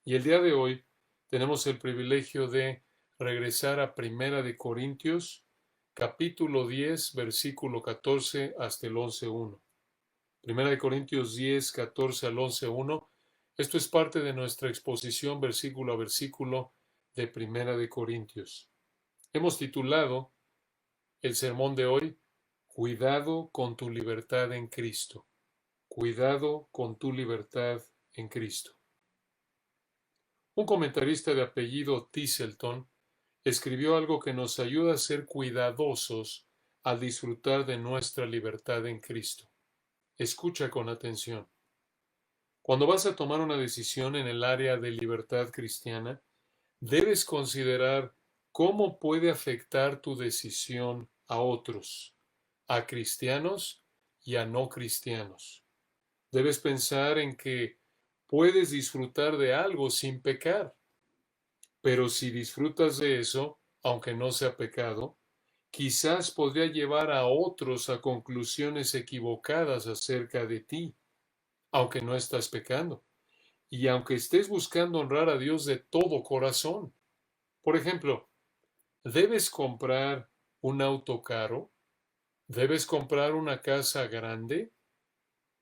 Y el día de hoy tenemos el privilegio de regresar a Primera de Corintios, capítulo 10, versículo 14 hasta el 11:1. Primera de Corintios 10, 14 al 11:1. Esto es parte de nuestra exposición versículo a versículo de Primera de Corintios. Hemos titulado el sermón de hoy, Cuidado con tu libertad en Cristo. Cuidado con tu libertad en Cristo. Un comentarista de apellido Tisselton escribió algo que nos ayuda a ser cuidadosos al disfrutar de nuestra libertad en Cristo. Escucha con atención. Cuando vas a tomar una decisión en el área de libertad cristiana, debes considerar cómo puede afectar tu decisión a otros, a cristianos y a no cristianos. Debes pensar en que puedes disfrutar de algo sin pecar, pero si disfrutas de eso, aunque no sea pecado, quizás podría llevar a otros a conclusiones equivocadas acerca de ti, aunque no estás pecando, y aunque estés buscando honrar a Dios de todo corazón. Por ejemplo, ¿debes comprar un auto caro? ¿Debes comprar una casa grande?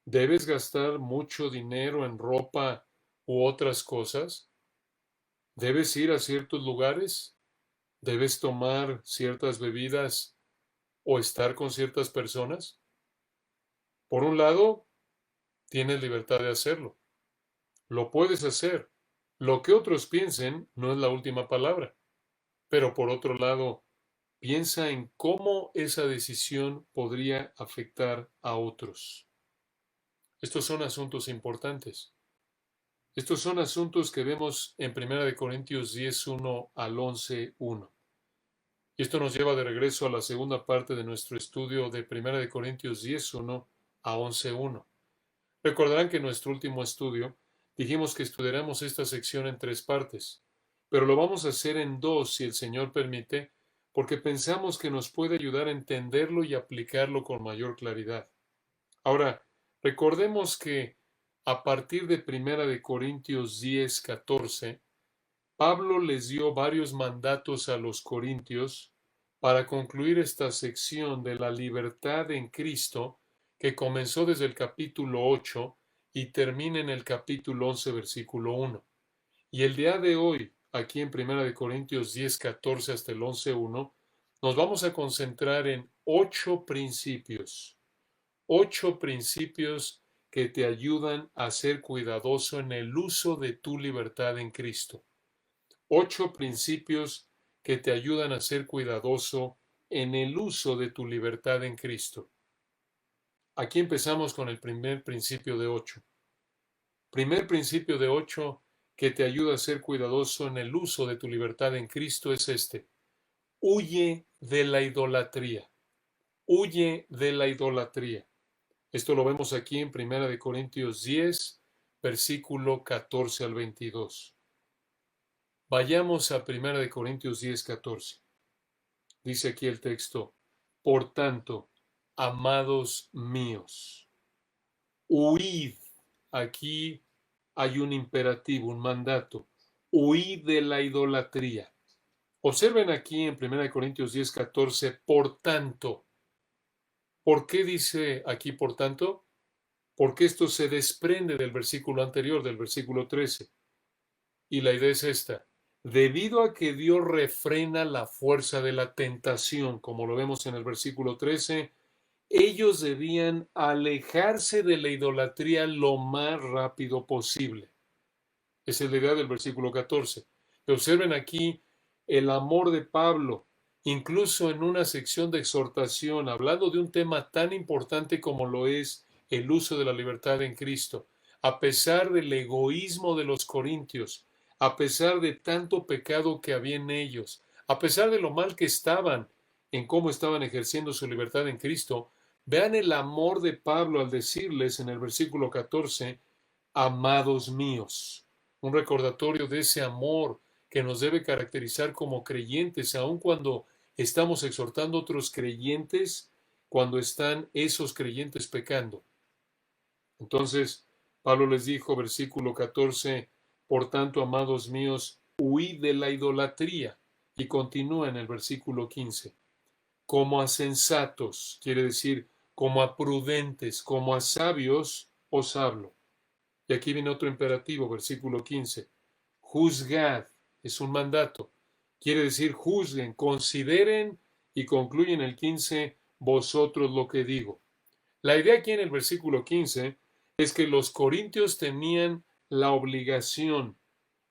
¿Debes gastar mucho dinero en ropa u otras cosas? ¿Debes ir a ciertos lugares? ¿Debes tomar ciertas bebidas o estar con ciertas personas? Por un lado, tienes libertad de hacerlo. Lo puedes hacer. Lo que otros piensen no es la última palabra. Pero por otro lado, piensa en cómo esa decisión podría afectar a otros. Estos son asuntos importantes. Estos son asuntos que vemos en 1 Corintios 10:1 al 11:1. Y esto nos lleva de regreso a la segunda parte de nuestro estudio de 1 Corintios 10:1 a 11:1. Recordarán que en nuestro último estudio dijimos que estudiaremos esta sección en 3 partes, pero lo vamos a hacer en 2 si el Señor permite, porque pensamos que nos puede ayudar a entenderlo y aplicarlo con mayor claridad. Ahora, recordemos que a partir de 1 Corintios 10:14, Pablo les dio varios mandatos a los corintios para concluir esta sección de la libertad en Cristo que comenzó desde el capítulo 8 y termina en el capítulo 11, versículo 1. Y el día de hoy, aquí en 1 Corintios 10:14 hasta el 11:1, nos vamos a concentrar en 8 principios que te ayudan a ser cuidadoso en el uso de tu libertad en Cristo. 8 principios que te ayudan a ser cuidadoso en el uso de tu libertad en Cristo. Aquí empezamos con el primer principio de 8. Primer principio de 8 que te ayuda a ser cuidadoso en el uso de tu libertad en Cristo es este. Huye de la idolatría. Huye de la idolatría. Esto lo vemos aquí en 1 Corintios 10, versículo 14 al 22. Vayamos a 1 Corintios 10, 14. Dice aquí el texto, por tanto, amados míos, huid. Aquí hay un imperativo, un mandato. Huid de la idolatría. Observen aquí en 1 Corintios 10, 14, por tanto. ¿Por qué dice aquí por tanto? Porque esto se desprende del versículo anterior, del versículo 13. Y la idea es esta. Debido a que Dios refrena la fuerza de la tentación, como lo vemos en el versículo 13, ellos debían alejarse de la idolatría lo más rápido posible. Esa es la idea del versículo 14. Y observen aquí el amor de Pablo, incluso en una sección de exhortación, hablando de un tema tan importante como lo es el uso de la libertad en Cristo. A pesar del egoísmo de los corintios, a pesar de tanto pecado que había en ellos, a pesar de lo mal que estaban en cómo estaban ejerciendo su libertad en Cristo, vean el amor de Pablo al decirles en el versículo 14, amados míos, un recordatorio de ese amor que nos debe caracterizar como creyentes, aun cuando estamos exhortando a otros creyentes, cuando están esos creyentes pecando. Entonces, Pablo les dijo, versículo 14, Por tanto, amados míos, huid de la idolatría. Y continúa en el versículo 15. Como a sensatos, quiere decir, como a prudentes, como a sabios, os hablo. Y aquí viene otro imperativo, versículo 15. Juzgad, es un mandato. Quiere decir, juzguen, consideren y concluyen el 15, vosotros lo que digo. La idea aquí en el versículo 15 es que los corintios tenían la obligación,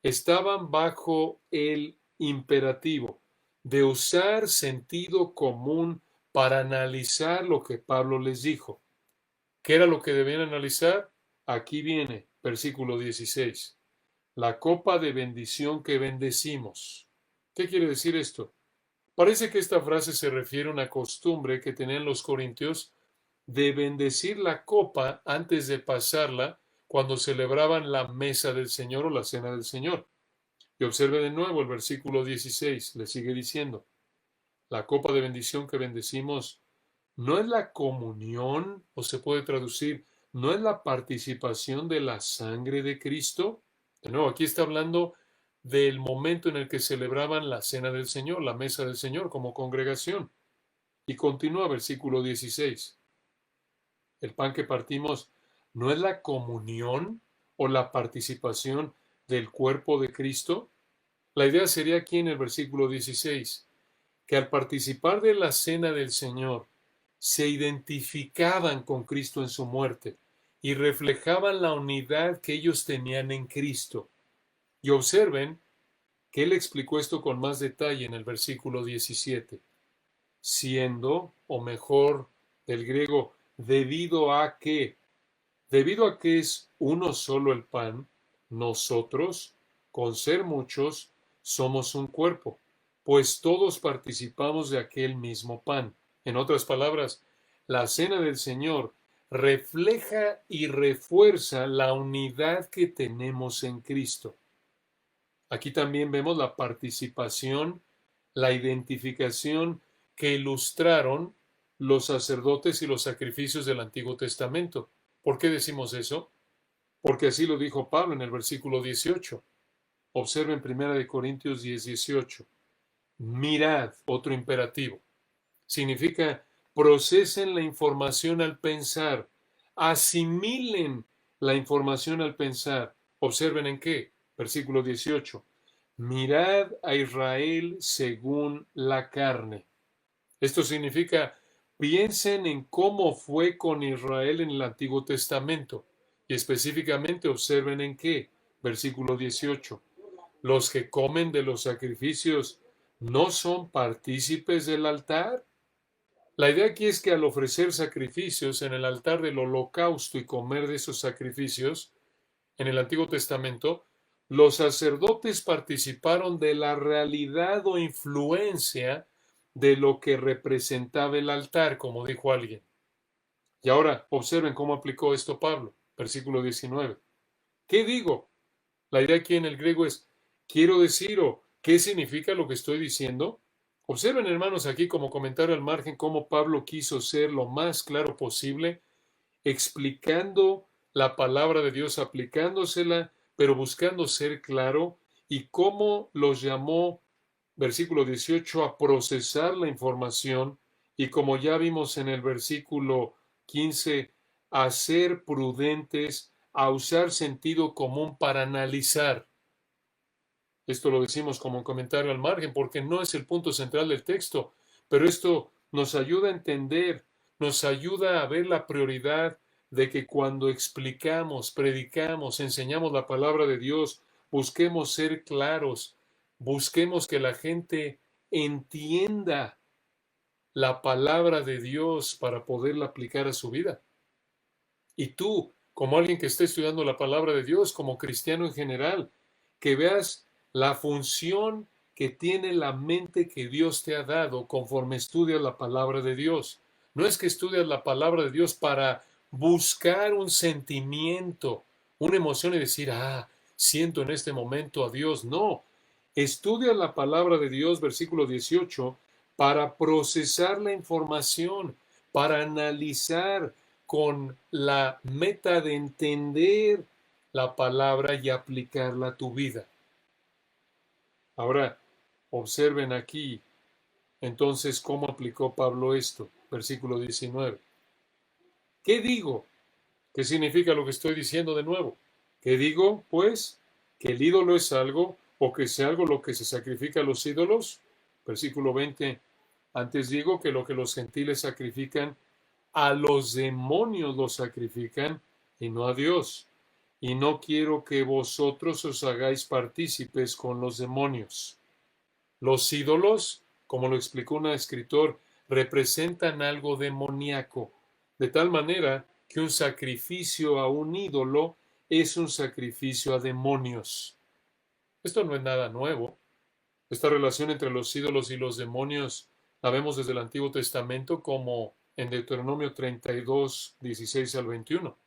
estaban bajo el imperativo de usar sentido común para analizar lo que Pablo les dijo. ¿Qué era lo que debían analizar? Aquí viene, versículo 16. La copa de bendición que bendecimos. ¿Qué quiere decir esto? Parece que esta frase se refiere a una costumbre que tenían los corintios de bendecir la copa antes de pasarla cuando celebraban la mesa del Señor o la cena del Señor. Y observe de nuevo el versículo 16, le sigue diciendo, la copa de bendición que bendecimos no es la comunión, o se puede traducir, no es la participación de la sangre de Cristo. De nuevo, aquí está hablando del momento en el que celebraban la cena del Señor, la mesa del Señor como congregación. Y continúa versículo 16. El pan que partimos no es la comunión o la participación del cuerpo de Cristo. La idea sería aquí en el versículo 16, que al participar de la cena del Señor, se identificaban con Cristo en su muerte y reflejaban la unidad que ellos tenían en Cristo. Y observen que él explicó esto con más detalle en el versículo 17. Siendo, o mejor, del griego, debido a que es uno solo el pan, nosotros, con ser muchos, somos un cuerpo, pues todos participamos de aquel mismo pan. En otras palabras, la cena del Señor refleja y refuerza la unidad que tenemos en Cristo. Aquí también vemos la participación, la identificación que ilustraron los sacerdotes y los sacrificios del Antiguo Testamento. ¿Por qué decimos eso? Porque así lo dijo Pablo en el versículo 18. Observen 1 Corintios 10, 18. Mirad, otro imperativo. Significa procesen la información al pensar, asimilen la información al pensar. Observen en qué. Versículo 18. Mirad a Israel según la carne. Esto significa, piensen en cómo fue con Israel en el Antiguo Testamento. Y específicamente observen en qué. Versículo 18. Los que comen de los sacrificios no son partícipes del altar. La idea aquí es que al ofrecer sacrificios en el altar del holocausto y comer de esos sacrificios, en el Antiguo Testamento, los sacerdotes participaron de la realidad o influencia de lo que representaba el altar, como dijo alguien. Y ahora observen cómo aplicó esto Pablo, versículo 19. ¿Qué digo? La idea aquí en el griego es, quiero decir o ¿qué significa lo que estoy diciendo? Observen, hermanos, aquí como comentario al margen cómo Pablo quiso ser lo más claro posible, explicando la palabra de Dios, aplicándosela, pero buscando ser claro, y cómo los llamó, versículo 18, a procesar la información, y como ya vimos en el versículo 15, a ser prudentes, a usar sentido común para analizar. Esto lo decimos como un comentario al margen porque no es el punto central del texto, pero esto nos ayuda a entender, nos ayuda a ver la prioridad de que cuando explicamos, predicamos, enseñamos la palabra de Dios, busquemos ser claros, busquemos que la gente entienda la palabra de Dios para poderla aplicar a su vida. Y tú, como alguien que está estudiando la palabra de Dios, como cristiano en general, que veas la función que tiene la mente que Dios te ha dado conforme estudias la palabra de Dios. No es que estudias la palabra de Dios para buscar un sentimiento, una emoción y decir, siento en este momento a Dios. No, estudias la palabra de Dios, versículo 18, para procesar la información, para analizar con la meta de entender la palabra y aplicarla a tu vida. Ahora, observen aquí, entonces, cómo aplicó Pablo esto. Versículo 19. ¿Qué digo? ¿Qué significa lo que estoy diciendo de nuevo? ¿Qué digo, pues? ¿Que el ídolo es algo o que sea algo lo que se sacrifica a los ídolos? Versículo 20. Antes digo que lo que los gentiles sacrifican, a los demonios los sacrifican y no a Dios. Y no quiero que vosotros os hagáis partícipes con los demonios. Los ídolos, como lo explicó un escritor, representan algo demoníaco, de tal manera que un sacrificio a un ídolo es un sacrificio a demonios. Esto no es nada nuevo. Esta relación entre los ídolos y los demonios la vemos desde el Antiguo Testamento, como en Deuteronomio 32, 16 al 21.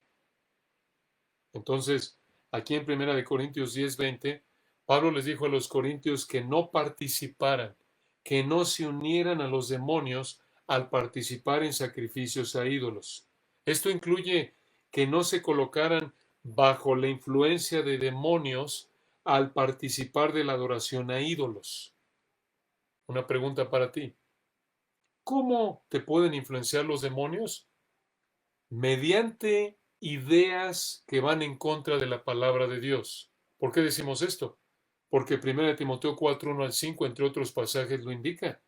Entonces, aquí en 1 Corintios 10, 20, Pablo les dijo a los corintios que no participaran, que no se unieran a los demonios al participar en sacrificios a ídolos. Esto incluye que no se colocaran bajo la influencia de demonios al participar de la adoración a ídolos. Una pregunta para ti. ¿Cómo te pueden influenciar los demonios? Mediante ideas que van en contra de la palabra de Dios. ¿Por qué decimos esto? Porque 1 Timoteo 4, 1 al 5, entre otros pasajes, lo indica.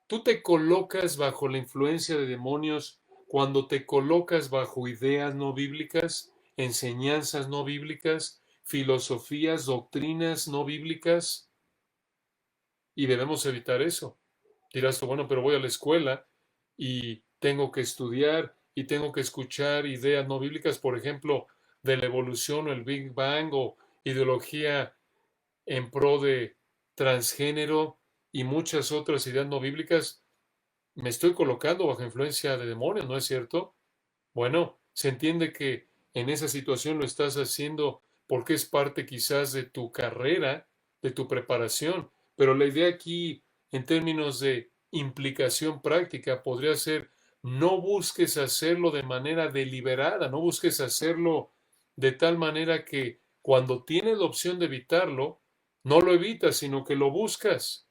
Tú te colocas bajo la influencia de demonios cuando te colocas bajo ideas no bíblicas, enseñanzas no bíblicas, filosofías, doctrinas no bíblicas, y debemos evitar eso. Dirás tú, bueno, pero voy a la escuela y tengo que estudiar y tengo que escuchar ideas no bíblicas, por ejemplo, de la evolución o el Big Bang o ideología en pro de transgénero y muchas otras ideas no bíblicas. Me estoy colocando bajo influencia de demonios, ¿no es cierto? Bueno, se entiende que en esa situación lo estás haciendo porque es parte quizás de tu carrera, de tu preparación, pero la idea aquí, en términos de implicación práctica, podría ser: no busques hacerlo de manera deliberada, no busques hacerlo de tal manera que cuando tienes la opción de evitarlo, no lo evitas, sino que lo buscas.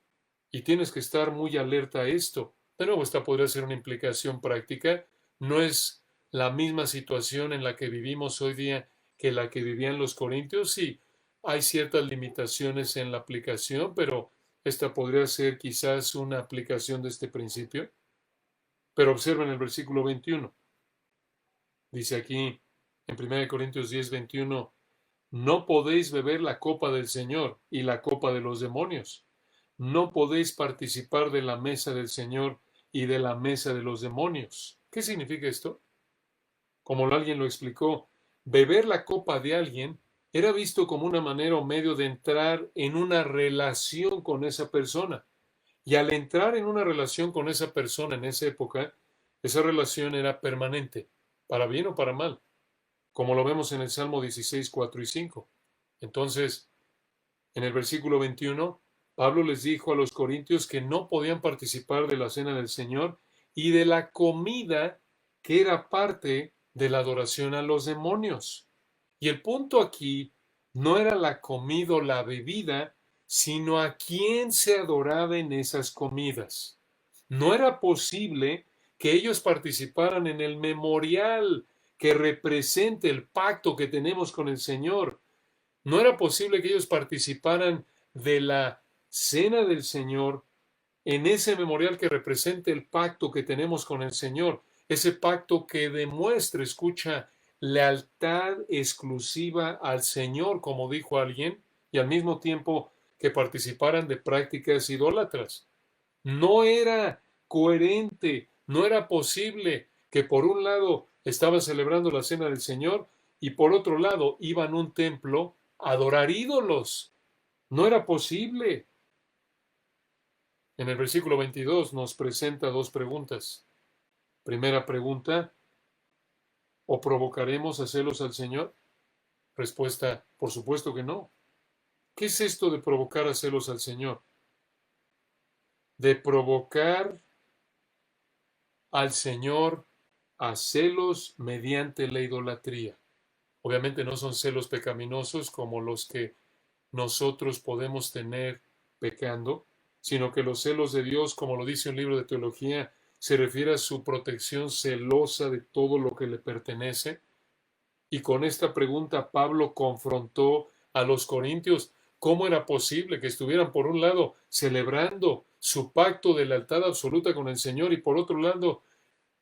Y tienes que estar muy alerta a esto. De nuevo, esta podría ser una implicación práctica. No es la misma situación en la que vivimos hoy día que la que vivían los corintios. Sí, hay ciertas limitaciones en la aplicación, pero esta podría ser quizás una aplicación de este principio. Pero observen el versículo 21. Dice aquí en 1 Corintios 10, 21, no podéis beber la copa del Señor y la copa de los demonios. No podéis participar de la mesa del Señor y de la mesa de los demonios. ¿Qué significa esto? Como alguien lo explicó, beber la copa de alguien era visto como una manera o medio de entrar en una relación con esa persona. Y al entrar en una relación con esa persona en esa época, esa relación era permanente, para bien o para mal, como lo vemos en el Salmo 16, 4 y 5. Entonces, en el versículo 21, Pablo les dijo a los corintios que no podían participar de la cena del Señor y de la comida que era parte de la adoración a los demonios. Y el punto aquí no era la comida o la bebida, sino a quién se adoraba en esas comidas. No era posible que ellos participaran en el memorial que represente el pacto que tenemos con el Señor. No era posible que ellos participaran de la cena del Señor en ese memorial que represente el pacto que tenemos con el Señor, ese pacto que demuestre, escucha, lealtad exclusiva al Señor, como dijo alguien, y al mismo tiempo que participaran de prácticas idólatras. No era coherente, no era posible que por un lado estaban celebrando la cena del Señor y por otro lado iban a un templo a adorar ídolos. No era posible. En el versículo 22 nos presenta dos preguntas. Primera pregunta: ¿o provocaremos a celos al Señor? Respuesta: por supuesto que no. ¿Qué es esto de provocar a celos al Señor? De provocar al Señor a celos mediante la idolatría. Obviamente no son celos pecaminosos como los que nosotros podemos tener pecando, sino que los celos de Dios, como lo dice un libro de teología, se refiere a su protección celosa de todo lo que le pertenece. Y con esta pregunta Pablo confrontó a los corintios cómo era posible que estuvieran por un lado celebrando su pacto de lealtad absoluta con el Señor y por otro lado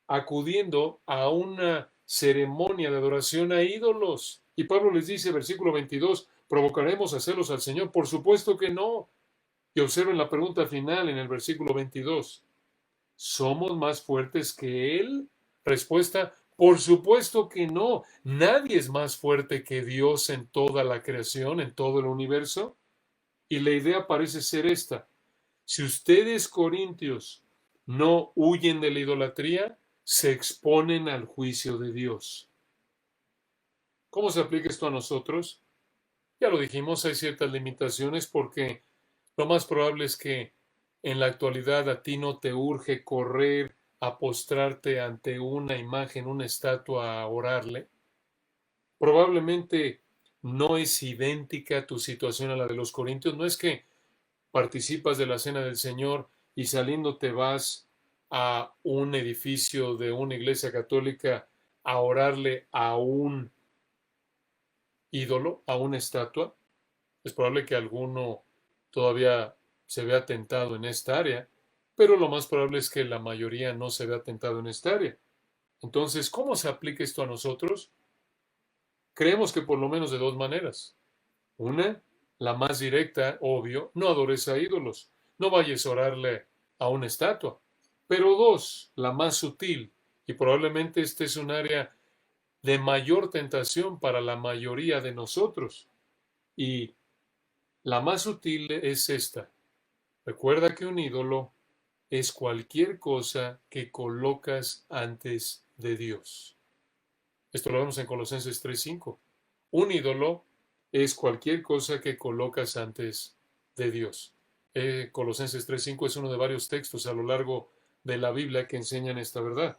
acudiendo a una ceremonia de adoración a ídolos. Y Pablo les dice, versículo 22, ¿provocaremos a celos al Señor? Por supuesto que no. Y observen la pregunta final en el versículo 22. ¿Somos más fuertes que Él? Respuesta, por supuesto que no. Nadie es más fuerte que Dios en toda la creación, en todo el universo. Y la idea parece ser esta. Si ustedes, corintios, no huyen de la idolatría, se exponen al juicio de Dios. ¿Cómo se aplica esto a nosotros? Ya lo dijimos, hay ciertas limitaciones porque lo más probable es que en la actualidad a ti no te urge correr a postrarte ante una imagen, una estatua, a orarle. Probablemente no es idéntica tu situación a la de los corintios. No es que participas de la cena del Señor y saliendo te vas a un edificio de una iglesia católica a orarle a un ídolo, a una estatua. Es probable que alguno todavía se vea tentado en esta área, pero lo más probable es que la mayoría no se vea tentado en esta área. Entonces, ¿cómo se aplica esto a nosotros? Creemos que por lo menos de dos maneras. Una, la más directa, obvio, no adores a ídolos, no vayas a orarle a una estatua. Pero dos, la más sutil, y probablemente este es un área de mayor tentación para la mayoría de nosotros. Y la más sutil es esta. Recuerda que un ídolo es cualquier cosa que colocas antes de Dios. Esto lo vemos en Colosenses 3:5. Un ídolo es cualquier cosa que colocas antes de Dios. Colosenses 3:5 es uno de varios textos a lo largo de la Biblia que enseñan esta verdad.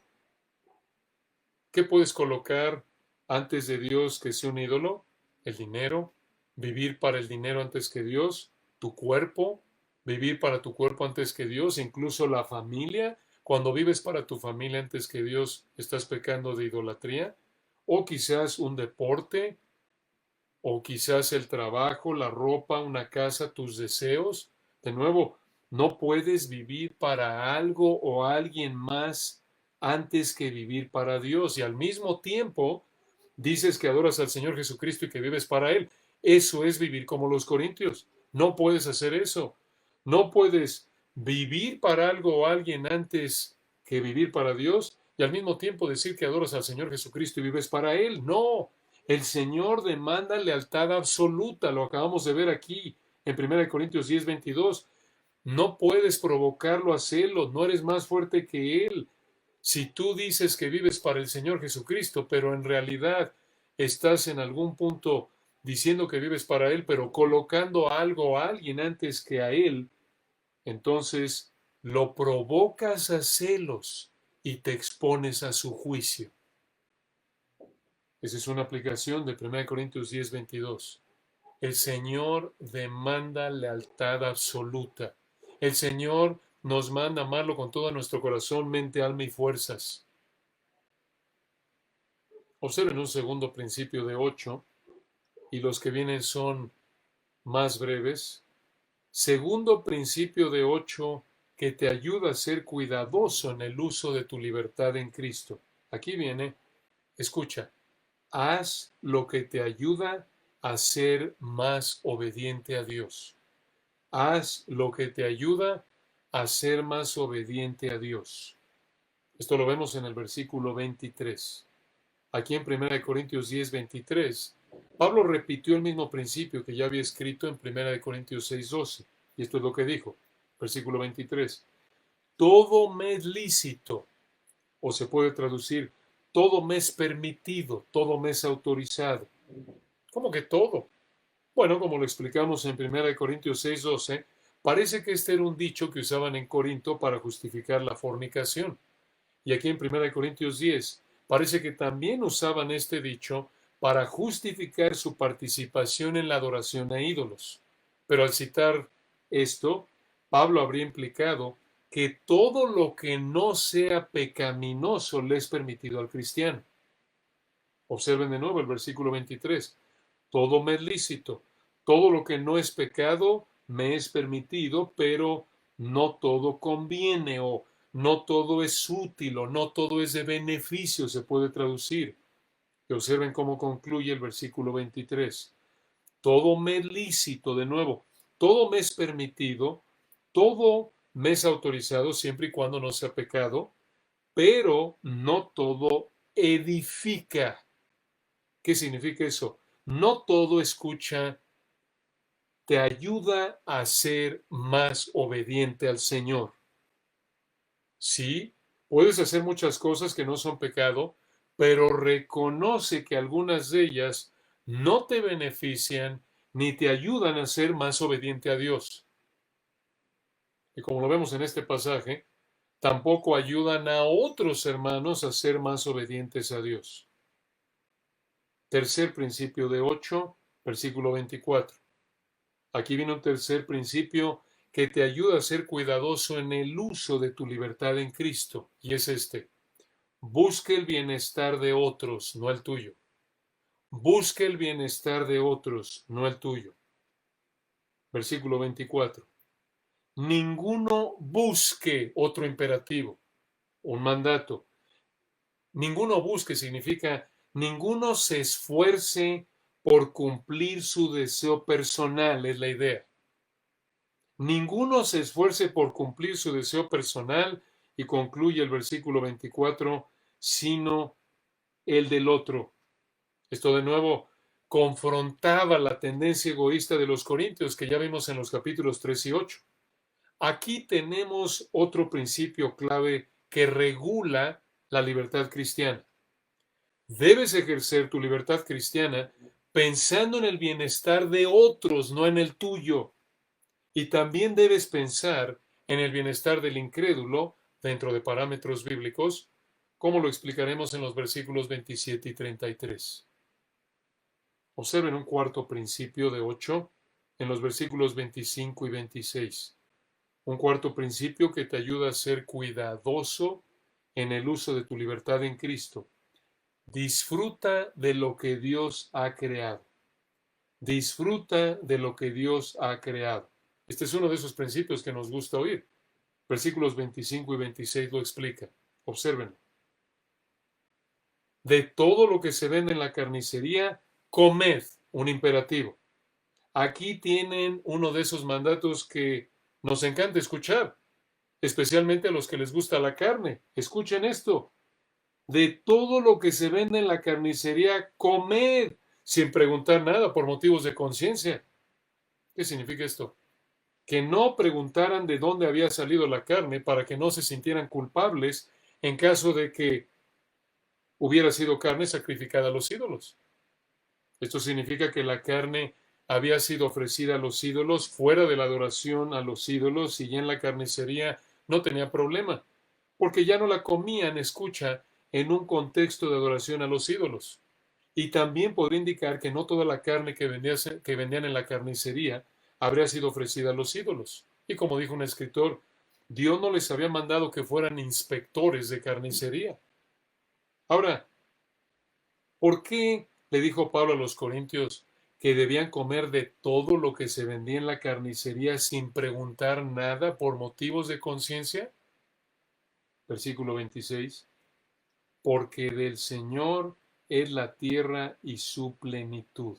¿Qué puedes colocar antes de Dios que sea un ídolo? El dinero, vivir para el dinero antes que Dios, tu cuerpo, vivir para tu cuerpo antes que Dios, incluso la familia. Cuando vives para tu familia antes que Dios, estás pecando de idolatría. O quizás un deporte, o quizás el trabajo, la ropa, una casa, tus deseos. De nuevo, no puedes vivir para algo o alguien más antes que vivir para Dios. Y al mismo tiempo, dices que adoras al Señor Jesucristo y que vives para Él. Eso es vivir como los corintios. No puedes hacer eso. No puedes vivir para algo o alguien antes que vivir para Dios y al mismo tiempo decir que adoras al Señor Jesucristo y vives para Él. No. El Señor demanda lealtad absoluta, lo acabamos de ver aquí en 1 Corintios 10:22. No puedes provocarlo a celos, no eres más fuerte que Él. Si tú dices que vives para el Señor Jesucristo, pero en realidad estás en algún punto diciendo que vives para Él, pero colocando algo o a alguien antes que a Él, entonces lo provocas a celos y te expones a su juicio. Esa es una aplicación de 1 Corintios 10:22. El Señor demanda lealtad absoluta. El Señor nos manda amarlo con todo nuestro corazón, mente, alma y fuerzas. Observen un segundo principio de 8, y los que vienen son más breves. Segundo principio de 8 que te ayuda a ser cuidadoso en el uso de tu libertad en Cristo. Aquí viene, escucha. Haz lo que te ayuda a ser más obediente a Dios. Haz lo que te ayuda a ser más obediente a Dios. Esto lo vemos en el versículo 23. Aquí en 1 Corintios 10:23, Pablo repitió el mismo principio que ya había escrito en 1 Corintios 6:12. Y esto es lo que dijo, versículo 23. Todo me es lícito, o se puede traducir, todo me es permitido, todo me es autorizado. ¿Cómo que todo? Bueno, como lo explicamos en 1 Corintios 6:12, parece que este era un dicho que usaban en Corinto para justificar la fornicación. Y aquí en 1 Corintios 10, parece que también usaban este dicho para justificar su participación en la adoración a ídolos. Pero al citar esto, Pablo habría implicado que todo lo que no sea pecaminoso le es permitido al cristiano. Observen de nuevo el versículo 23. Todo me es lícito, todo lo que no es pecado me es permitido, pero no todo conviene, o no todo es útil, o no todo es de beneficio, se puede traducir. Y observen cómo concluye el versículo 23. Todo me es lícito, de nuevo, todo me es permitido, todo me es autorizado siempre y cuando no sea pecado, pero no todo edifica. ¿Qué significa eso? No todo, escucha, te ayuda a ser más obediente al Señor. Sí, puedes hacer muchas cosas que no son pecado, pero reconoce que algunas de ellas no te benefician ni te ayudan a ser más obediente a Dios. Y como lo vemos en este pasaje, tampoco ayudan a otros hermanos a ser más obedientes a Dios. Tercer principio de 8, versículo 24. Aquí viene un tercer principio que te ayuda a ser cuidadoso en el uso de tu libertad en Cristo, y es este. Busque el bienestar de otros, no el tuyo. Busque el bienestar de otros, no el tuyo. Versículo 24. Ninguno busque otro imperativo, un mandato. Ninguno busque significa ninguno se esfuerce por cumplir su deseo personal, es la idea. Ninguno se esfuerce por cumplir su deseo personal, y concluye el versículo 24, sino el del otro. Esto de nuevo confrontaba la tendencia egoísta de los corintios que ya vimos en los capítulos 3 y 8. Aquí tenemos otro principio clave que regula la libertad cristiana. Debes ejercer tu libertad cristiana pensando en el bienestar de otros, no en el tuyo. Y también debes pensar en el bienestar del incrédulo dentro de parámetros bíblicos, como lo explicaremos en los versículos 27 y 33. Observen un cuarto principio de 8 en los versículos 25 y 26. Un cuarto principio que te ayuda a ser cuidadoso en el uso de tu libertad en Cristo. Disfruta de lo que Dios ha creado. Disfruta de lo que Dios ha creado. Este es uno de esos principios que nos gusta oír. Versículos 25 y 26 lo explica. Observen. De todo lo que se vende en la carnicería, comed, un imperativo. Aquí tienen uno de esos mandatos que nos encanta escuchar, especialmente a los que les gusta la carne. Escuchen esto. De todo lo que se vende en la carnicería, comed, sin preguntar nada por motivos de conciencia. ¿Qué significa esto? Que no preguntaran de dónde había salido la carne para que no se sintieran culpables en caso de que hubiera sido carne sacrificada a los ídolos. Esto significa que la carne había sido ofrecida a los ídolos fuera de la adoración a los ídolos, y ya en la carnicería no tenía problema, porque ya no la comían, escucha, en un contexto de adoración a los ídolos. Y también podría indicar que no toda la carne que vendían en la carnicería habría sido ofrecida a los ídolos. Y como dijo un escritor, Dios no les había mandado que fueran inspectores de carnicería. Ahora, ¿por qué le dijo Pablo a los corintios que debían comer de todo lo que se vendía en la carnicería sin preguntar nada por motivos de conciencia? Versículo 26. Porque del Señor es la tierra y su plenitud.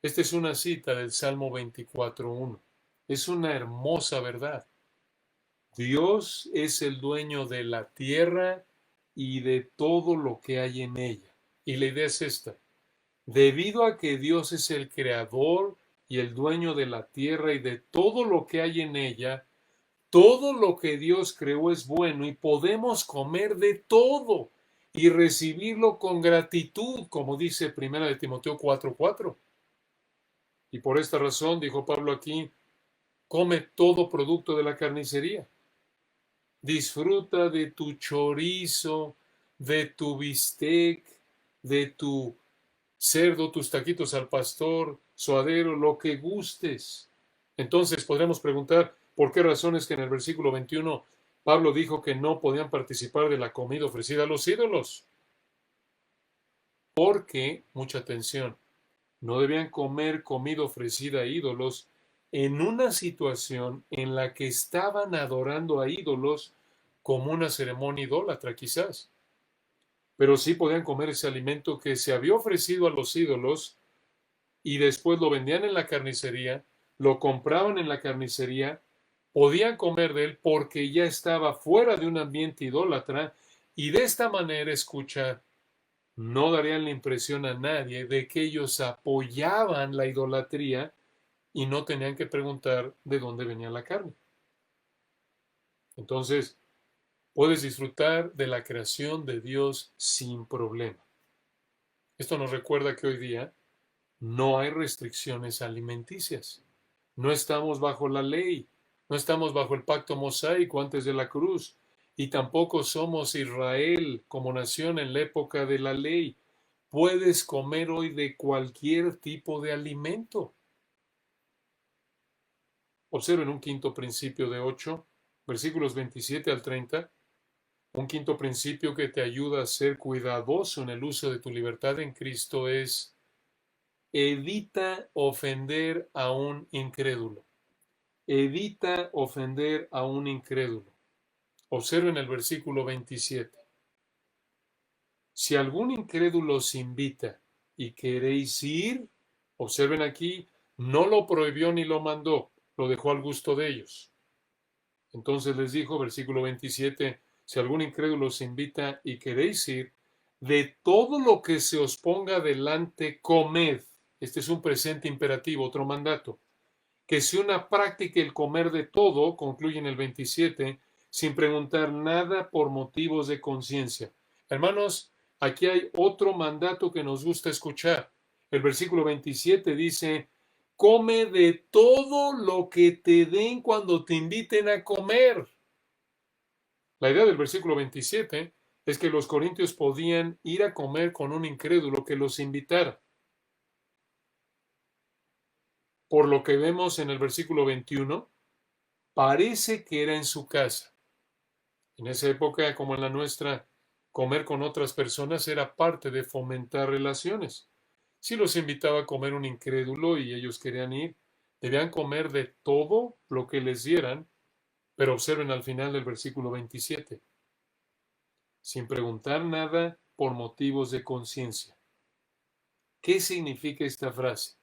Esta es una cita del Salmo 24:1. Es una hermosa verdad. Dios es el dueño de la tierra y de todo lo que hay en ella. Y la idea es esta. Debido a que Dios es el creador y el dueño de la tierra y de todo lo que hay en ella, todo lo que Dios creó es bueno y podemos comer de todo y recibirlo con gratitud, como dice 1 de Timoteo 4:4. Y por esta razón, dijo Pablo aquí, come todo producto de la carnicería. Disfruta de tu chorizo, de tu bistec, de tu cerdo, tus taquitos al pastor, suadero, lo que gustes. Entonces podremos preguntar por qué razones que en el versículo 21 Pablo dijo que no podían participar de la comida ofrecida a los ídolos. Porque, mucha atención, no debían comer comida ofrecida a ídolos en una situación en la que estaban adorando a ídolos como una ceremonia idólatra, quizás. Pero sí podían comer ese alimento que se había ofrecido a los ídolos y después lo vendían en la carnicería, lo compraban en la carnicería, podían comer de él porque ya estaba fuera de un ambiente idólatra y de esta manera, escucha, no darían la impresión a nadie de que ellos apoyaban la idolatría y no tenían que preguntar de dónde venía la carne. Entonces, puedes disfrutar de la creación de Dios sin problema. Esto nos recuerda que hoy día no hay restricciones alimenticias. No estamos bajo la ley, no estamos bajo el pacto mosaico antes de la cruz, y tampoco somos Israel como nación en la época de la ley. Puedes comer hoy de cualquier tipo de alimento. Observen un quinto principio de 8, versículos 27 al 30. Un quinto principio que te ayuda a ser cuidadoso en el uso de tu libertad en Cristo es: evita ofender a un incrédulo. Evita ofender a un incrédulo. Observen el versículo 27. Si algún incrédulo os invita y queréis ir, observen aquí, no lo prohibió ni lo mandó, lo dejó al gusto de ellos. Entonces les dijo, versículo 27, si algún incrédulo os invita y queréis ir, de todo lo que se os ponga delante, comed. Este es un presente imperativo, otro mandato. Que si una práctica el comer de todo, concluye en el 27, sin preguntar nada por motivos de conciencia. Hermanos, aquí hay otro mandato que nos gusta escuchar. El versículo 27 dice, come de todo lo que te den cuando te inviten a comer. La idea del versículo 27 es que los corintios podían ir a comer con un incrédulo que los invitara. Por lo que vemos en el versículo 21, parece que era en su casa. En esa época, como en la nuestra, comer con otras personas era parte de fomentar relaciones. Si los invitaba a comer un incrédulo y ellos querían ir, debían comer de todo lo que les dieran, pero observen al final del versículo 27, sin preguntar nada por motivos de conciencia. ¿Qué significa esta frase?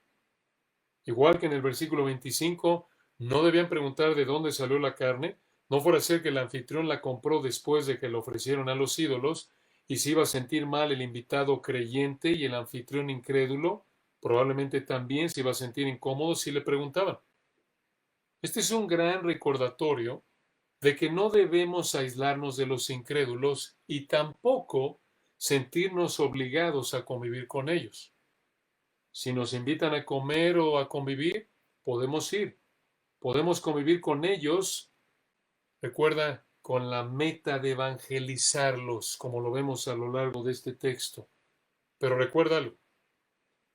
Igual que en el versículo 25, no debían preguntar de dónde salió la carne, no fuera a ser que el anfitrión la compró después de que la ofrecieron a los ídolos, y se iba a sentir mal el invitado creyente y el anfitrión incrédulo, probablemente también se iba a sentir incómodo si le preguntaban. Este es un gran recordatorio de que no debemos aislarnos de los incrédulos y tampoco sentirnos obligados a convivir con ellos. Si nos invitan a comer o a convivir, podemos ir. Podemos convivir con ellos, recuerda, con la meta de evangelizarlos, como lo vemos a lo largo de este texto. Pero recuérdalo,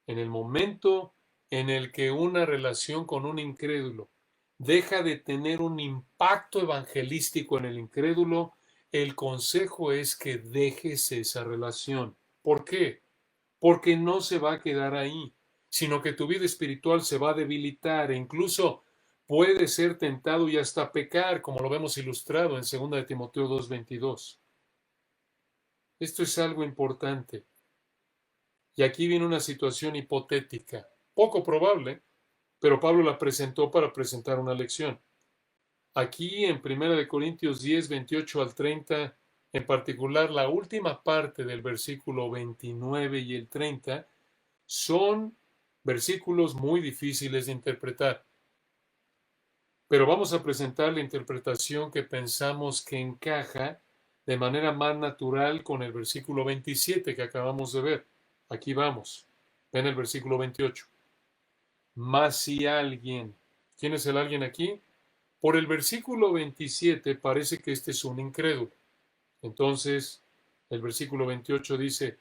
en el momento en el que una relación con un incrédulo deja de tener un impacto evangelístico en el incrédulo, el consejo es que dejes esa relación. ¿Por qué? Porque no se va a quedar ahí, sino que tu vida espiritual se va a debilitar e incluso puede ser tentado y hasta pecar, como lo vemos ilustrado en 2 de Timoteo 2:22. Esto es algo importante. Y aquí viene una situación hipotética, poco probable, pero Pablo la presentó para presentar una lección. Aquí en 1 Corintios 10, 28 al 30, en particular la última parte del versículo 29 y el 30, son versículos muy difíciles de interpretar. Pero vamos a presentar la interpretación que pensamos que encaja de manera más natural con el versículo 27 que acabamos de ver. Aquí vamos. Ven el versículo 28. Mas si alguien, ¿quién es el alguien aquí? Por el versículo 27 parece que este es un incrédulo. Entonces, el versículo 28 dice,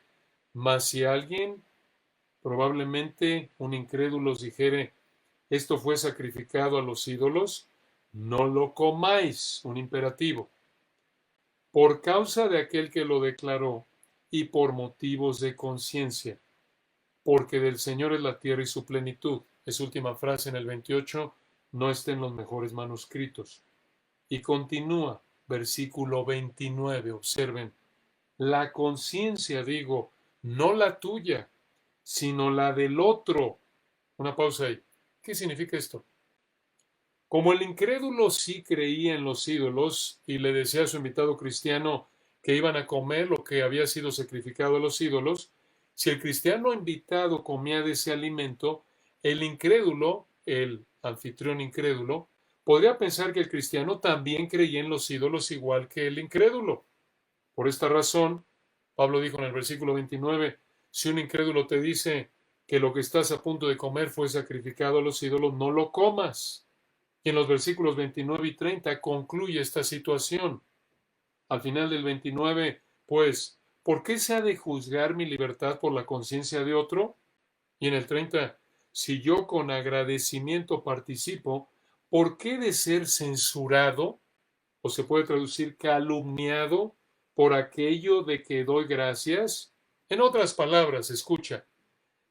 mas si alguien Probablemente un incrédulo os dijere, esto fue sacrificado a los ídolos, no lo comáis, un imperativo, por causa de aquel que lo declaró y por motivos de conciencia, porque del Señor es la tierra y su plenitud. Es última frase en el 28, no está en los mejores manuscritos. Y continúa, versículo 29, observen, la conciencia, digo, no la tuya, sino la del otro. Una pausa ahí. ¿Qué significa esto? Como el incrédulo sí creía en los ídolos y le decía a su invitado cristiano que iban a comer lo que había sido sacrificado a los ídolos, si el cristiano invitado comía de ese alimento, el incrédulo, el anfitrión incrédulo, podría pensar que el cristiano también creía en los ídolos igual que el incrédulo. Por esta razón, Pablo dijo en el versículo 29, si un incrédulo te dice que lo que estás a punto de comer fue sacrificado a los ídolos, no lo comas. Y en los versículos 29 y 30 concluye esta situación. Al final del 29, pues, ¿por qué se ha de juzgar mi libertad por la conciencia de otro? Y en el 30, si yo con agradecimiento participo, ¿por qué de ser censurado? O se puede traducir calumniado por aquello de que doy gracias. En otras palabras, escucha,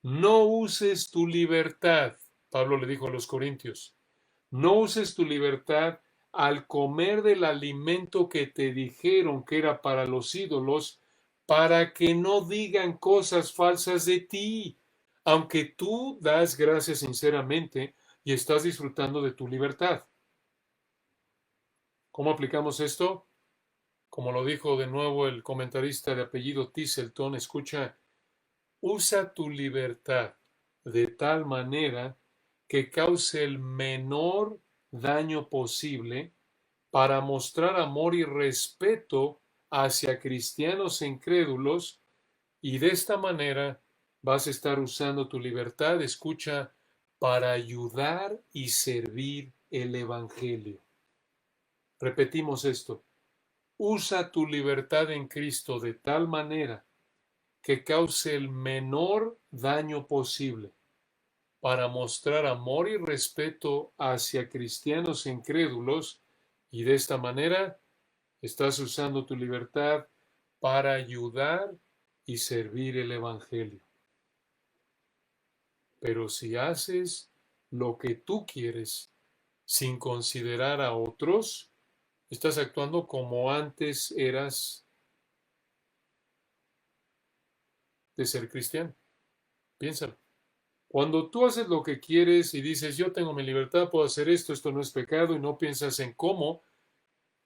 no uses tu libertad, Pablo le dijo a los corintios, no uses tu libertad al comer del alimento que te dijeron que era para los ídolos, para que no digan cosas falsas de ti, aunque tú das gracias sinceramente y estás disfrutando de tu libertad. ¿Cómo aplicamos esto? Como lo dijo de nuevo el comentarista de apellido Tisselton, escucha, usa tu libertad de tal manera que cause el menor daño posible para mostrar amor y respeto hacia cristianos e incrédulos, y de esta manera vas a estar usando tu libertad, escucha, para ayudar y servir el Evangelio. Repetimos esto. Usa tu libertad en Cristo de tal manera que cause el menor daño posible para mostrar amor y respeto hacia cristianos incrédulos, y de esta manera estás usando tu libertad para ayudar y servir el Evangelio. Pero si haces lo que tú quieres sin considerar a otros, estás actuando como antes eras de ser cristiano. Piénsalo. Cuando tú haces lo que quieres y dices, yo tengo mi libertad, puedo hacer esto, esto no es pecado, y no piensas en cómo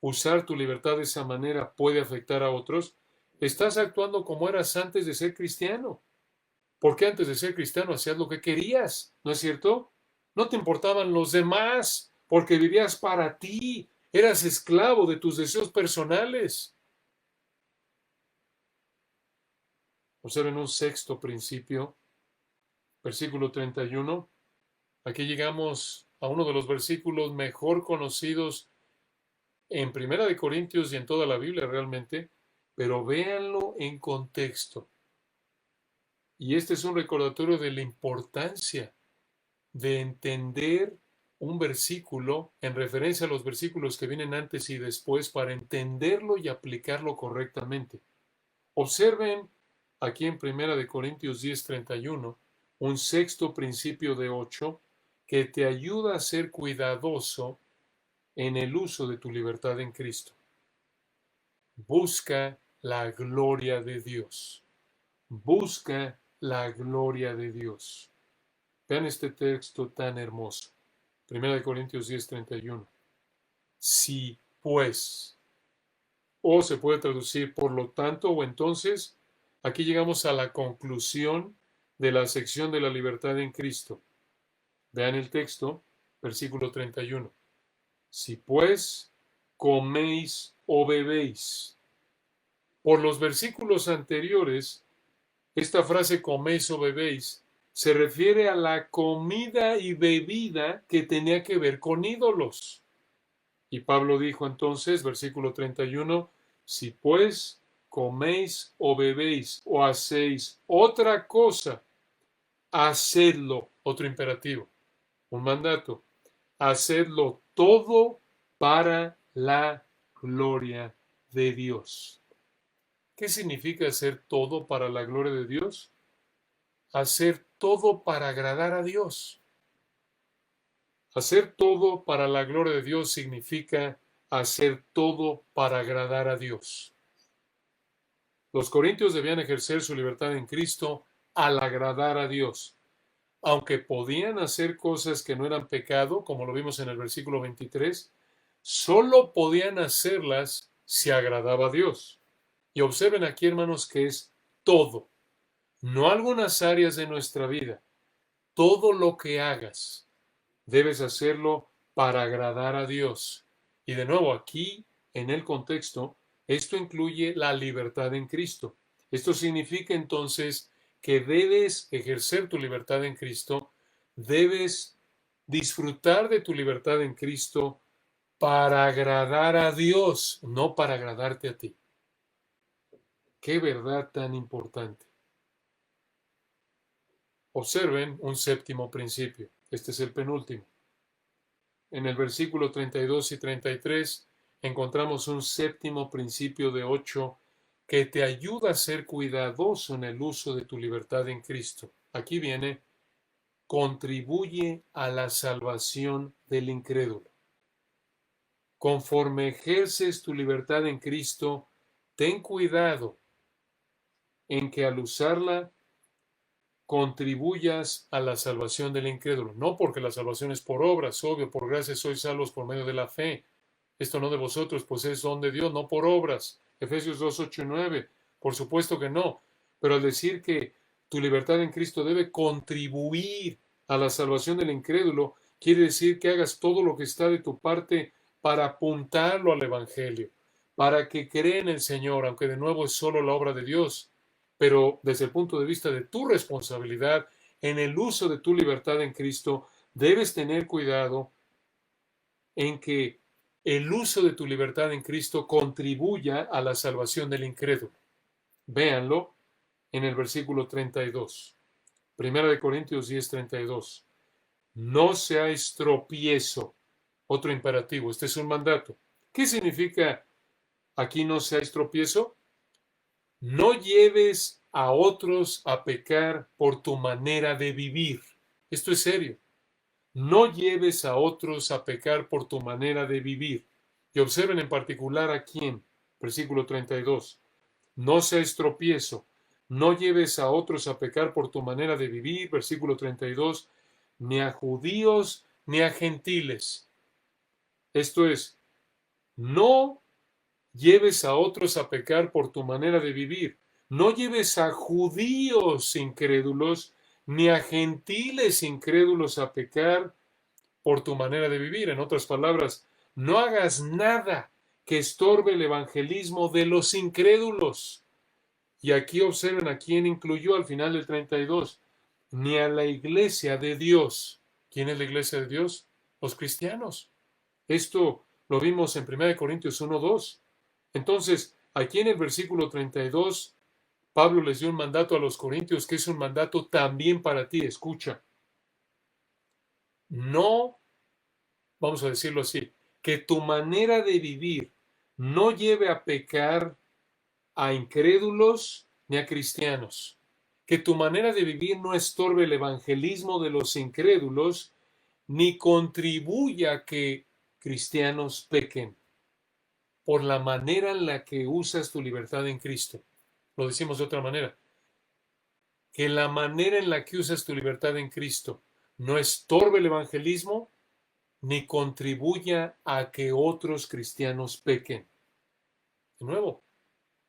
usar tu libertad de esa manera puede afectar a otros, estás actuando como eras antes de ser cristiano. Porque antes de ser cristiano hacías lo que querías, ¿no es cierto? No te importaban los demás, porque vivías para ti, eras esclavo de tus deseos personales. Observen un sexto principio, versículo 31. Aquí llegamos a uno de los versículos mejor conocidos en Primera de Corintios y en toda la Biblia realmente, pero véanlo en contexto. Y este es un recordatorio de la importancia de entender un versículo en referencia a los versículos que vienen antes y después para entenderlo y aplicarlo correctamente. Observen aquí en Primera de Corintios 10:31 un sexto principio de 8 que te ayuda a ser cuidadoso en el uso de tu libertad en Cristo. Busca la gloria de Dios. Busca la gloria de Dios. Vean este texto tan hermoso. 1 Corintios 10:31. Si pues, o se puede traducir por lo tanto o entonces, aquí llegamos a la conclusión de la sección de la libertad en Cristo. Vean el texto, versículo 31. Si pues coméis o bebéis. Por los versículos anteriores, esta frase coméis o bebéis se refiere a la comida y bebida que tenía que ver con ídolos. Y Pablo dijo entonces, versículo 31, si pues coméis o bebéis o hacéis otra cosa hacedlo, otro imperativo, un mandato, hacedlo todo para la gloria de Dios. ¿Qué significa hacer todo para la gloria de Dios? Hacer todo para agradar a Dios. Hacer todo para la gloria de Dios significa hacer todo para agradar a Dios. Los corintios debían ejercer su libertad en Cristo al agradar a Dios. Aunque podían hacer cosas que no eran pecado, como lo vimos en el versículo 23, solo podían hacerlas si agradaba a Dios. Y observen aquí, hermanos, que es todo, no algunas áreas de nuestra vida. Todo lo que hagas, debes hacerlo para agradar a Dios. Y de nuevo, aquí, en el contexto, esto incluye la libertad en Cristo. Esto significa entonces que debes ejercer tu libertad en Cristo, debes disfrutar de tu libertad en Cristo para agradar a Dios, no para agradarte a ti. Qué verdad tan importante. Observen un séptimo principio. Este es el penúltimo. En el versículo 32 y 33 encontramos un séptimo principio de 8 que te ayuda a ser cuidadoso en el uso de tu libertad en Cristo. Aquí viene, contribuye a la salvación del incrédulo. Conforme ejerces tu libertad en Cristo, ten cuidado en que al usarla contribuyas a la salvación del incrédulo. No porque la salvación es por obras, obvio, por gracia sois salvos por medio de la fe. Esto no de vosotros, pues es don de Dios, no por obras. Efesios 2, 8 y 9. Por supuesto que no. Pero al decir que tu libertad en Cristo debe contribuir a la salvación del incrédulo, quiere decir que hagas todo lo que está de tu parte para apuntarlo al Evangelio, para que cree en el Señor, aunque de nuevo es solo la obra de Dios. Pero desde el punto de vista de tu responsabilidad, en el uso de tu libertad en Cristo, debes tener cuidado en que el uso de tu libertad en Cristo contribuya a la salvación del incrédulo. Véanlo en el versículo 32. Primera de Corintios 10, 32. No seáis tropiezo. Otro imperativo. Este es un mandato. ¿Qué significa aquí no seáis tropiezo? No lleves a otros a pecar por tu manera de vivir. Esto es serio. No lleves a otros a pecar por tu manera de vivir. Y observen en particular a quién. Versículo 32. No seas tropiezo. No lleves a otros a pecar por tu manera de vivir. Versículo 32. Ni a judíos ni a gentiles. Esto es, no lleves a otros a pecar por tu manera de vivir. No lleves a judíos incrédulos ni a gentiles incrédulos a pecar por tu manera de vivir. En otras palabras, no hagas nada que estorbe el evangelismo de los incrédulos. Y aquí observen a quién incluyó al final del 32. Ni a la iglesia de Dios. ¿Quién es la iglesia de Dios? Los cristianos. Esto lo vimos en 1 Corintios 1:2. Entonces, aquí en el versículo 32, Pablo les dio un mandato a los corintios que es un mandato también para ti. Escucha. No, vamos a decirlo así, que tu manera de vivir no lleve a pecar a incrédulos ni a cristianos. Que tu manera de vivir no estorbe el evangelismo de los incrédulos ni contribuya a que cristianos pequen por la manera en la que usas tu libertad en Cristo. Lo decimos de otra manera. Que la manera en la que usas tu libertad en Cristo no estorbe el evangelismo ni contribuya a que otros cristianos pequen. De nuevo,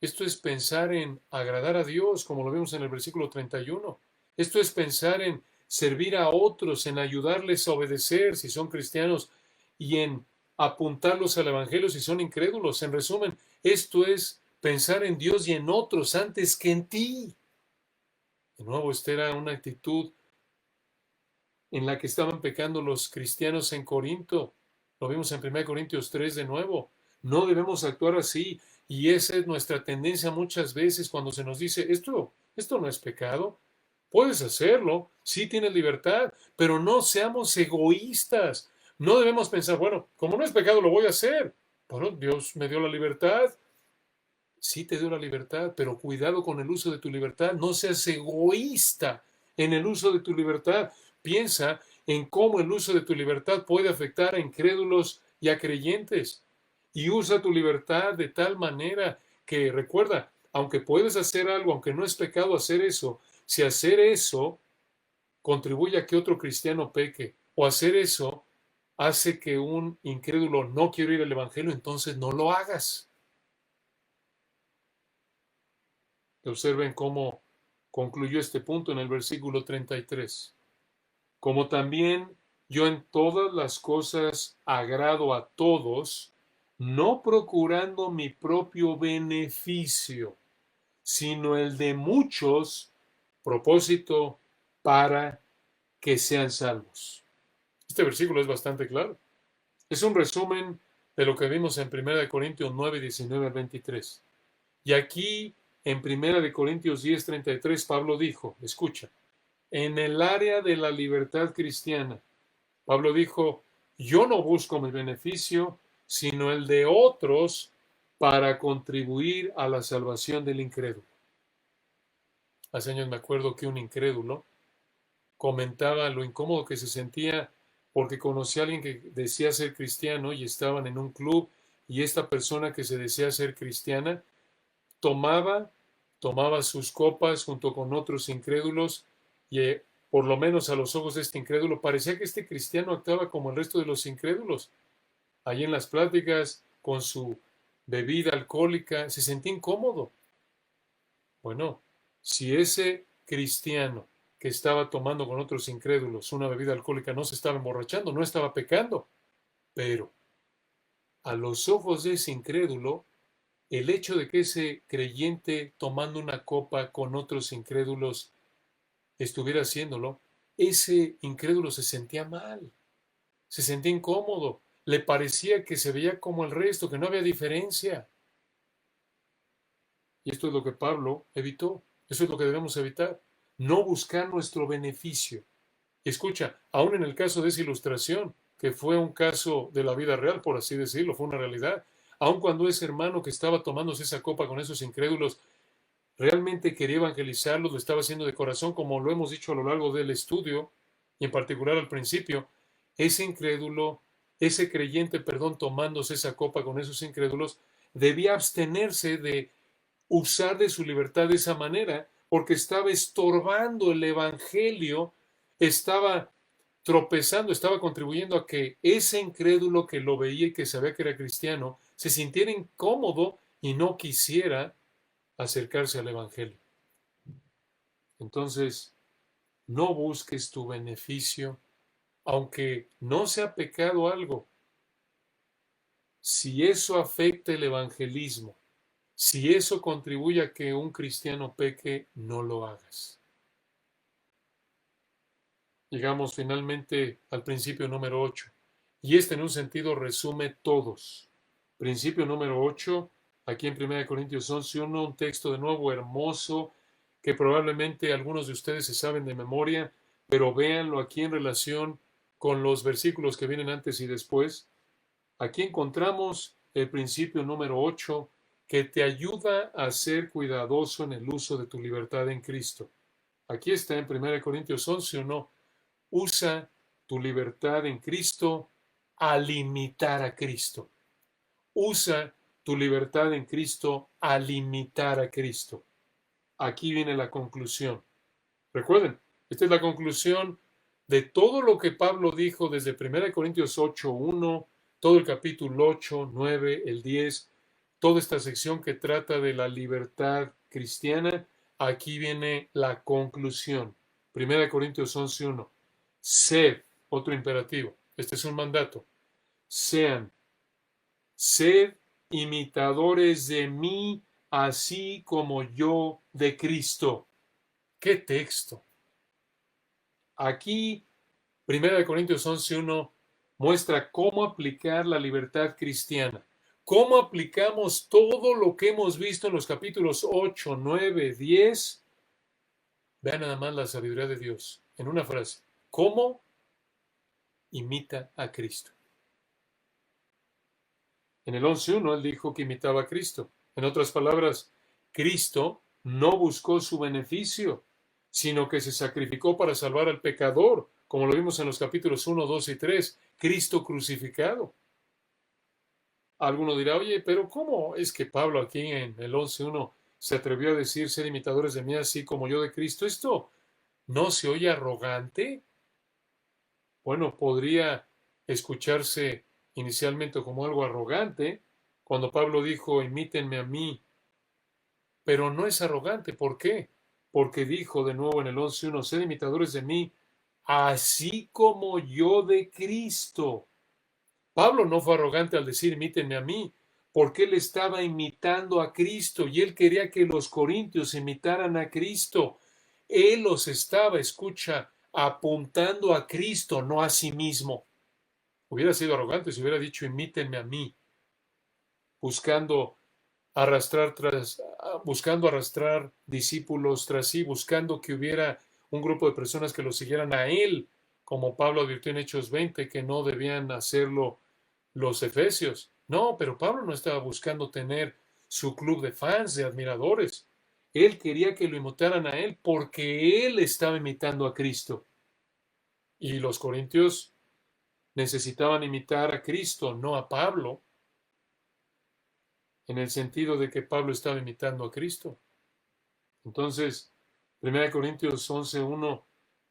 esto es pensar en agradar a Dios, como lo vemos en el versículo 31. Esto es pensar en servir a otros, en ayudarles a obedecer si son cristianos y en apuntarlos al Evangelio si son incrédulos. En resumen, esto es pensar en Dios y en otros antes que en ti. De nuevo, esta era una actitud en la que estaban pecando los cristianos en Corinto. Lo vimos en 1 Corintios 3 de nuevo. No debemos actuar así. Y esa es nuestra tendencia muchas veces cuando se nos dice, esto no es pecado. Puedes hacerlo, sí tienes libertad, pero no seamos egoístas. No debemos pensar, bueno, como no es pecado, lo voy a hacer. Bueno, Dios me dio la libertad. Sí te dio la libertad, pero cuidado con el uso de tu libertad. No seas egoísta en el uso de tu libertad. Piensa en cómo el uso de tu libertad puede afectar a incrédulos y a creyentes. Y usa tu libertad de tal manera que, recuerda, aunque puedes hacer algo, aunque no es pecado hacer eso, si hacer eso contribuye a que otro cristiano peque, o hacer eso hace que un incrédulo no quiera ir al Evangelio, entonces no lo hagas. Observen cómo concluyó este punto en el versículo 33. Como también yo en todas las cosas agrado a todos, no procurando mi propio beneficio, sino el de muchos, propósito para que sean salvos. Este versículo es bastante claro. Es un resumen de lo que vimos en 1 Corintios 9, 19 al 23. Y aquí, en 1 Corintios 10, 33, Pablo dijo, escucha, en el área de la libertad cristiana, Pablo dijo, yo no busco mi beneficio, sino el de otros para contribuir a la salvación del incrédulo. Hace años me acuerdo que un incrédulo comentaba lo incómodo que se sentía porque conocía a alguien que decía ser cristiano y estaban en un club y esta persona que se decía ser cristiana tomaba, tomaba sus copas junto con otros incrédulos y por lo menos a los ojos de este incrédulo parecía que este cristiano actuaba como el resto de los incrédulos. Allí en las pláticas con su bebida alcohólica se sentía incómodo. Bueno, si ese cristiano que estaba tomando con otros incrédulos una bebida alcohólica no se estaba emborrachando, no estaba pecando, pero a los ojos de ese incrédulo, el hecho de que ese creyente tomando una copa con otros incrédulos estuviera haciéndolo, ese incrédulo se sentía mal, se sentía incómodo, le parecía que se veía como el resto, que no había diferencia. Y esto es lo que Pablo evitó, eso es lo que debemos evitar, no buscar nuestro beneficio. Escucha, aún en el caso de esa ilustración, que fue un caso de la vida real, por así decirlo, fue una realidad, aun cuando ese hermano que estaba tomándose esa copa con esos incrédulos realmente quería evangelizarlos, lo estaba haciendo de corazón, como lo hemos dicho a lo largo del estudio, y en particular al principio, ese incrédulo, ese creyente, perdón, tomándose esa copa con esos incrédulos, debía abstenerse de usar de su libertad de esa manera, porque estaba estorbando el evangelio, estaba tropezando, estaba contribuyendo a que ese incrédulo que lo veía y que sabía que era cristiano, se sintiera incómodo y no quisiera acercarse al evangelio. Entonces, no busques tu beneficio, aunque no sea pecado algo. Si eso afecta el evangelismo, si eso contribuye a que un cristiano peque, no lo hagas. Llegamos finalmente al principio número 8. Y este en un sentido resume todos. Principio número 8, aquí en 1 Corintios 11:1, un texto de nuevo hermoso que probablemente algunos de ustedes se saben de memoria, pero véanlo aquí en relación con los versículos que vienen antes y después. Aquí encontramos el principio número 8 que te ayuda a ser cuidadoso en el uso de tu libertad en Cristo. Aquí está en 1 Corintios 11:1. Usa tu libertad en Cristo al imitar a Cristo. Usa tu libertad en Cristo al imitar a Cristo. Aquí viene la conclusión. Recuerden, esta es la conclusión de todo lo que Pablo dijo desde 1 Corintios 8:1, todo el capítulo 8, 9, el 10, toda esta sección que trata de la libertad cristiana. Aquí viene la conclusión. 1 Corintios 11:1. Sed, otro imperativo. Este es un mandato. Sed imitadores de mí, así como yo de Cristo. ¿Qué texto? Aquí, 1 Corintios 11:1 muestra cómo aplicar la libertad cristiana. ¿Cómo aplicamos todo lo que hemos visto en los capítulos 8, 9, 10 Vean nada más la sabiduría de Dios en una frase. ¿Cómo imita a Cristo? En el 11.1 él dijo que imitaba a Cristo. En otras palabras, Cristo no buscó su beneficio, sino que se sacrificó para salvar al pecador, como lo vimos en los capítulos 1, 2 y 3. Cristo crucificado. Alguno dirá, oye, pero ¿cómo es que Pablo aquí en el 11.1 se atrevió a decir, ser imitadores de mí así como yo de Cristo? ¿Esto no se oye arrogante? Bueno, podría escucharse inicialmente como algo arrogante cuando Pablo dijo, imítenme a mí, pero no es arrogante. ¿Por qué? Porque dijo de nuevo en el 11.1, sed imitadores de mí, así como yo de Cristo. Pablo no fue arrogante al decir, imítenme a mí, porque él estaba imitando a Cristo y él quería que los corintios imitaran a Cristo. Él los estaba, escucha, apuntando a Cristo, no a sí mismo. Hubiera sido arrogante si hubiera dicho, imítenme a mí, buscando buscando arrastrar discípulos tras sí, buscando que hubiera un grupo de personas que lo siguieran a él, como Pablo advirtió en Hechos 20, que no debían hacerlo los efesios. No, pero Pablo no estaba buscando tener su club de fans, de admiradores. Él quería que lo imitaran a él porque él estaba imitando a Cristo. Y los corintios necesitaban imitar a Cristo, no a Pablo, en el sentido de que Pablo estaba imitando a Cristo. Entonces, 1 Corintios 11.1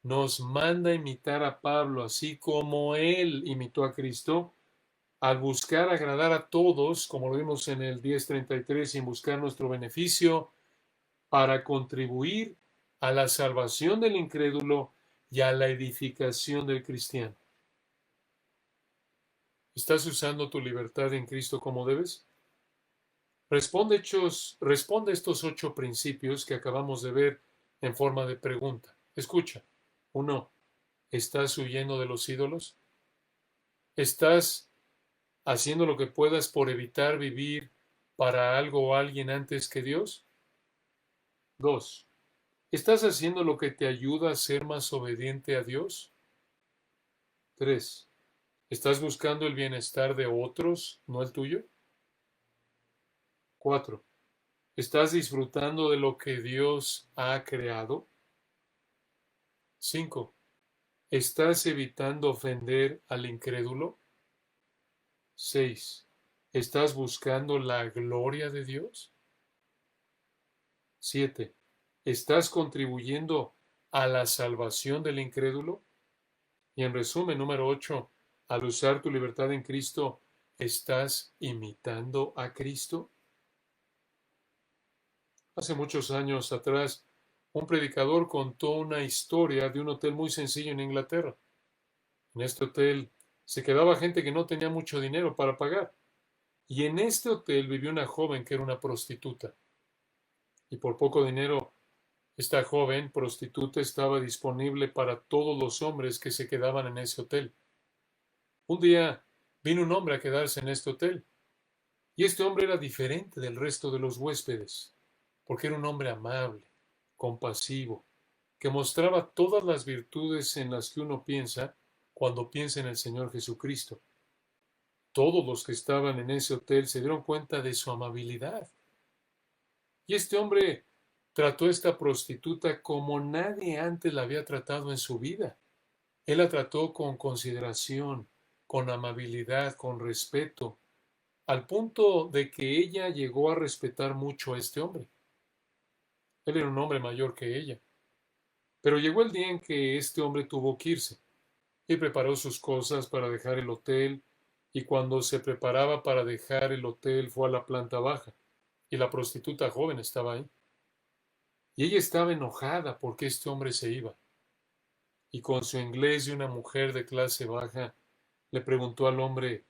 nos manda a imitar a Pablo, así como él imitó a Cristo, al buscar agradar a todos, como lo vimos en el 10:33, sin buscar nuestro beneficio, para contribuir a la salvación del incrédulo y a la edificación del cristiano. ¿Estás usando tu libertad en Cristo como debes? Responde estos 8 principios que acabamos de ver en forma de pregunta. Escucha. 1. ¿Estás huyendo de los ídolos? ¿Estás haciendo lo que puedas por evitar vivir para algo o alguien antes que Dios? 2. ¿Estás haciendo lo que te ayuda a ser más obediente a Dios? 3. ¿Estás buscando el bienestar de otros, no el tuyo? 4. ¿Estás disfrutando de lo que Dios ha creado? 5. ¿Estás evitando ofender al incrédulo? 6. ¿Estás buscando la gloria de Dios? 7. ¿Estás contribuyendo a la salvación del incrédulo? Y en resumen, número 8, al usar tu libertad en Cristo, ¿estás imitando a Cristo? Hace muchos años atrás, un predicador contó una historia de un hotel muy sencillo en Inglaterra. En este hotel se quedaba gente que no tenía mucho dinero para pagar. Y en este hotel vivió una joven que era una prostituta. Y por poco dinero, esta joven prostituta estaba disponible para todos los hombres que se quedaban en ese hotel. Un día vino un hombre a quedarse en este hotel. Y este hombre era diferente del resto de los huéspedes, porque era un hombre amable, compasivo, que mostraba todas las virtudes en las que uno piensa cuando piensa en el Señor Jesucristo. Todos los que estaban en ese hotel se dieron cuenta de su amabilidad. Y este hombre trató a esta prostituta como nadie antes la había tratado en su vida. Él la trató con consideración, con amabilidad, con respeto, al punto de que ella llegó a respetar mucho a este hombre. Él era un hombre mayor que ella. Pero llegó el día en que este hombre tuvo que irse. Y preparó sus cosas para dejar el hotel, y cuando se preparaba para dejar el hotel fue a la planta baja, y la prostituta joven estaba ahí. Y ella estaba enojada porque este hombre se iba. Y con su inglés de una mujer de clase baja, le preguntó al hombre,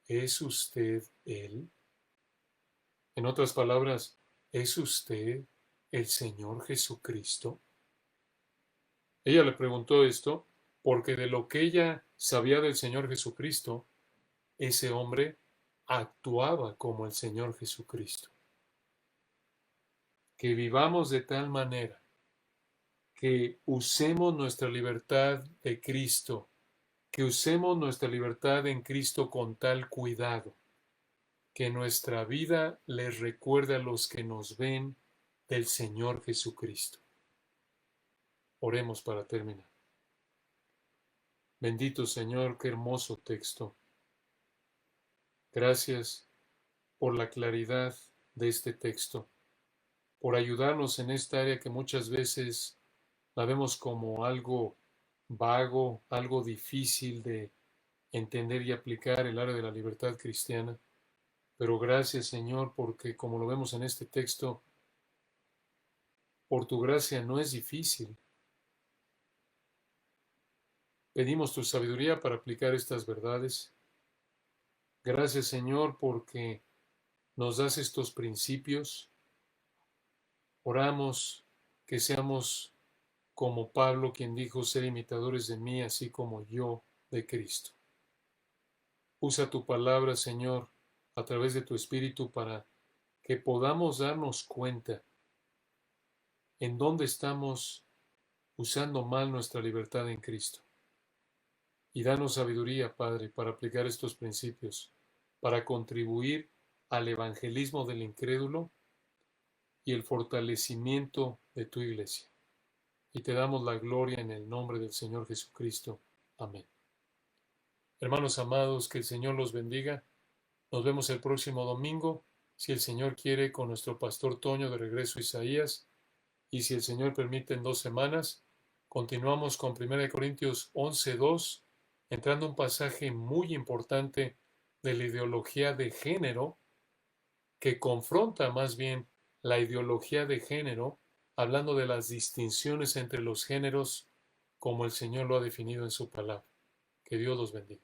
¿es usted él? En otras palabras, ¿es usted el Señor Jesucristo? Ella le preguntó esto porque de lo que ella sabía del Señor Jesucristo, ese hombre actuaba como el Señor Jesucristo. Que vivamos de tal manera que usemos nuestra libertad de Cristo, que usemos nuestra libertad en Cristo con tal cuidado, que nuestra vida les recuerde a los que nos ven del Señor Jesucristo. Oremos para terminar. Bendito Señor, qué hermoso texto. Gracias por la claridad de este texto, por ayudarnos en esta área que muchas veces la vemos como algo vago, algo difícil de entender y aplicar, el área de la libertad cristiana. Pero gracias, Señor, porque como lo vemos en este texto, por tu gracia no es difícil. Pedimos tu sabiduría para aplicar estas verdades. Gracias, Señor, porque nos das estos principios. Oramos que seamos como Pablo, quien dijo, ser imitadores de mí, así como yo de Cristo. Usa tu palabra, Señor, a través de tu Espíritu para que podamos darnos cuenta en dónde estamos usando mal nuestra libertad en Cristo. Y danos sabiduría, Padre, para aplicar estos principios, para contribuir al evangelismo del incrédulo y el fortalecimiento de tu iglesia. Y te damos la gloria en el nombre del Señor Jesucristo. Amén. Hermanos amados, que el Señor los bendiga. Nos vemos el próximo domingo, si el Señor quiere, con nuestro pastor Toño de regreso a Isaías. Y si el Señor permite, en 2 semanas, continuamos con 1 Corintios 11:2, entrando a un pasaje muy importante de la ideología de género, que confronta más bien la ideología de género, hablando de las distinciones entre los géneros como el Señor lo ha definido en su palabra. Que Dios los bendiga.